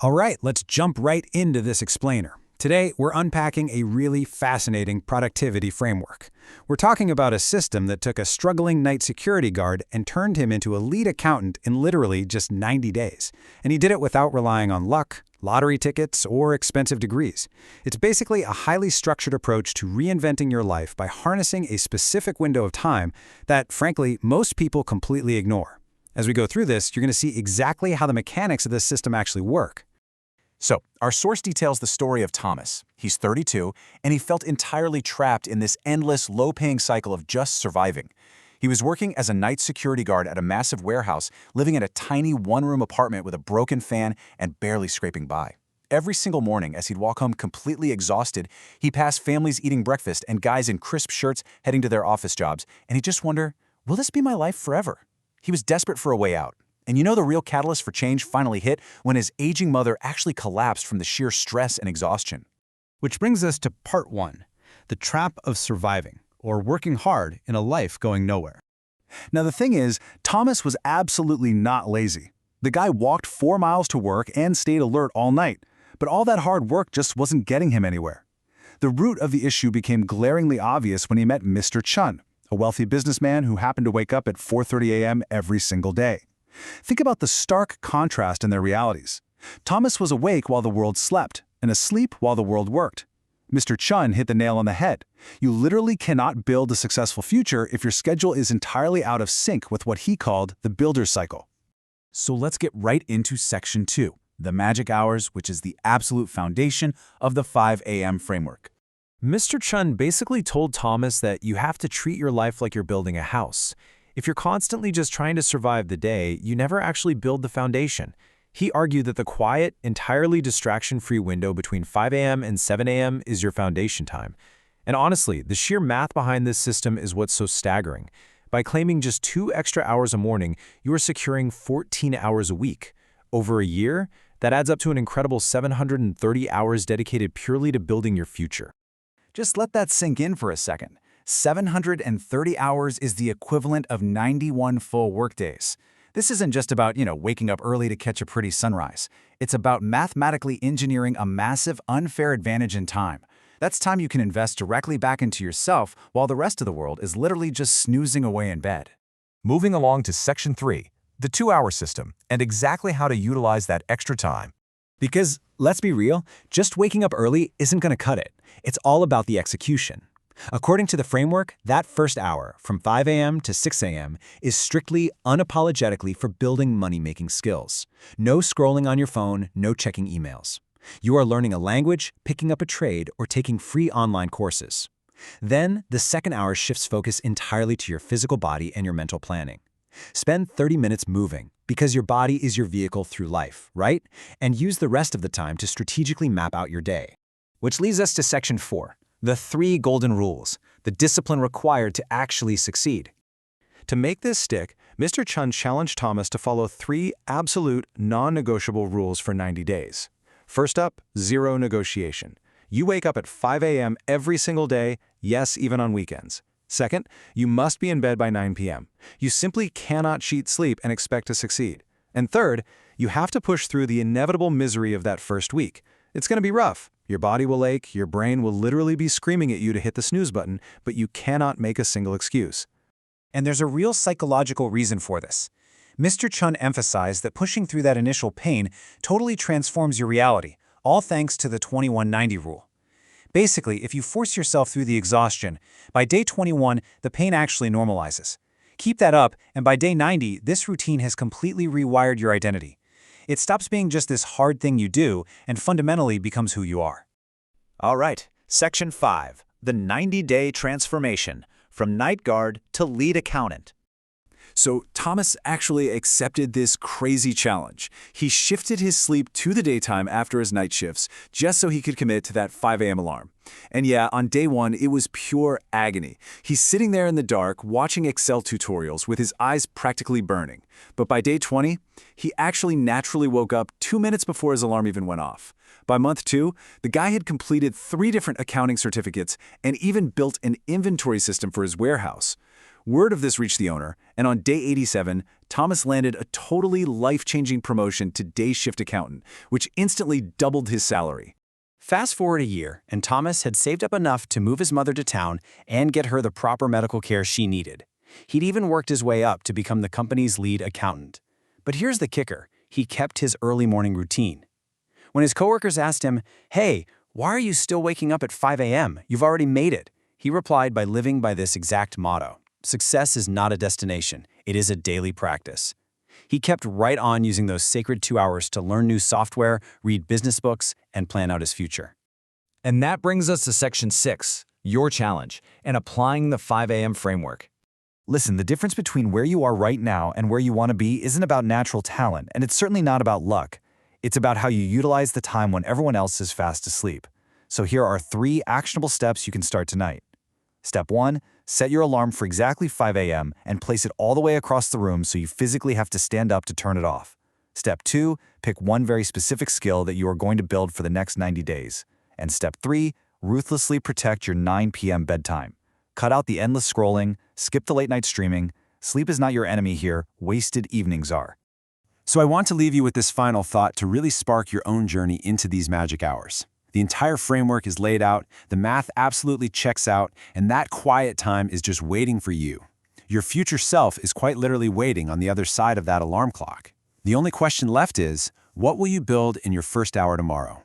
All right, let's jump right into this explainer. Today, we're unpacking a really fascinating productivity framework. We're talking about a system that took a struggling night security guard and turned him into a lead accountant in literally just 90 days. And he did it without relying on luck, lottery tickets, or expensive degrees. It's basically a highly structured approach to reinventing your life by harnessing a specific window of time that, frankly, most people completely ignore. As we go through this, you're going to see exactly how the mechanics of this system actually work. So, our source details the story of Thomas. He's 32, and he felt entirely trapped in this endless, low-paying cycle of just surviving. He was working as a night security guard at a massive warehouse, living in a tiny one-room apartment with a broken fan and barely scraping by. Every single morning, as he'd walk home completely exhausted, he passed families eating breakfast and guys in crisp shirts heading to their office jobs, and he'd just wonder, will this be my life forever? He was desperate for a way out. And you know the real catalyst for change finally hit when his aging mother actually collapsed from the sheer stress and exhaustion. Which brings us to part 1, the trap of surviving, or working hard in a life going nowhere. Now the thing is, Thomas was absolutely not lazy. The guy walked 4 miles to work and stayed alert all night, but all that hard work just wasn't getting him anywhere. The root of the issue became glaringly obvious when he met Mr. Chun, a wealthy businessman who happened to wake up at 4:30 a.m. every single day. Think about the stark contrast in their realities. Thomas was awake while the world slept, and asleep while the world worked. Mr. Chun hit the nail on the head. You literally cannot build a successful future if your schedule is entirely out of sync with what he called the builder's cycle. So let's get right into Section 2, the magic hours, which is the absolute foundation of the 5 a.m. framework. Mr. Chun basically told Thomas that you have to treat your life like you're building a house. If you're constantly just trying to survive the day, you never actually build the foundation. He argued that the quiet, entirely distraction-free window between 5 a.m. and 7 a.m. is your foundation time. And honestly, the sheer math behind this system is what's so staggering. By claiming just 2 extra hours a morning, you are securing 14 hours a week. Over a year, that adds up to an incredible 730 hours dedicated purely to building your future. Just let that sink in for a second. 730 hours is the equivalent of 91 full workdays. This isn't just about, waking up early to catch a pretty sunrise. It's about mathematically engineering a massive, unfair advantage in time. That's time you can invest directly back into yourself while the rest of the world is literally just snoozing away in bed. Moving along to Section 3, the 2-hour system, and exactly how to utilize that extra time. Because, let's be real, just waking up early isn't going to cut it. It's all about the execution. According to the framework, that first hour, from 5 a.m. to 6 a.m., is strictly, unapologetically for building money-making skills. No scrolling on your phone, no checking emails. You are learning a language, picking up a trade, or taking free online courses. Then, the second hour shifts focus entirely to your physical body and your mental planning. Spend 30 minutes moving, because your body is your vehicle through life, right? And use the rest of the time to strategically map out your day. Which leads us to Section 4. The 3 golden rules, the discipline required to actually succeed. To make this stick, Mr. Chun challenged Thomas to follow 3 absolute, non-negotiable rules for 90 days. First up, zero negotiation. You wake up at 5 a.m. every single day, yes, even on weekends. Second, you must be in bed by 9 p.m. You simply cannot cheat sleep and expect to succeed. And third, you have to push through the inevitable misery of that first week. It's going to be rough. Your body will ache, your brain will literally be screaming at you to hit the snooze button, but you cannot make a single excuse. And there's a real psychological reason for this. Mr. Chun emphasized that pushing through that initial pain totally transforms your reality, all thanks to the 21-90 rule. Basically, if you force yourself through the exhaustion, by day 21, the pain actually normalizes. Keep that up, and by day 90, this routine has completely rewired your identity. It stops being just this hard thing you do and fundamentally becomes who you are. All right, Section 5, the 90-day transformation, from night guard to lead accountant. So Thomas actually accepted this crazy challenge. He shifted his sleep to the daytime after his night shifts, just so he could commit to that 5 a.m. alarm. And yeah, on day 1, it was pure agony. He's sitting there in the dark, watching Excel tutorials with his eyes practically burning. But by day 20, he actually naturally woke up 2 minutes before his alarm even went off. By month 2, the guy had completed 3 different accounting certificates and even built an inventory system for his warehouse. Word of this reached the owner, and on day 87, Thomas landed a totally life-changing promotion to day shift accountant, which instantly doubled his salary. Fast forward a year, and Thomas had saved up enough to move his mother to town and get her the proper medical care she needed. He'd even worked his way up to become the company's lead accountant. But here's the kicker. He kept his early morning routine. When his coworkers asked him, "Hey, why are you still waking up at 5 a.m.? You've already made it," he replied by living by this exact motto. Success is not a destination, it is a daily practice. He kept right on using those sacred 2 hours to learn new software, read business books, and plan out his future. And that brings us to Section 6, your challenge, and applying the 5 a.m. framework. Listen, the difference between where you are right now and where you want to be isn't about natural talent, and it's certainly not about luck. It's about how you utilize the time when everyone else is fast asleep. So here are 3 actionable steps you can start tonight. Step 1, set your alarm for exactly 5 a.m. and place it all the way across the room so you physically have to stand up to turn it off. Step 2, pick one very specific skill that you are going to build for the next 90 days. And Step 3, ruthlessly protect your 9 p.m. bedtime. Cut out the endless scrolling, skip the late-night streaming. Sleep is not your enemy here, wasted evenings are. So I want to leave you with this final thought to really spark your own journey into these magic hours. The entire framework is laid out, the math absolutely checks out, and that quiet time is just waiting for you. Your future self is quite literally waiting on the other side of that alarm clock. The only question left is, what will you build in your first hour tomorrow?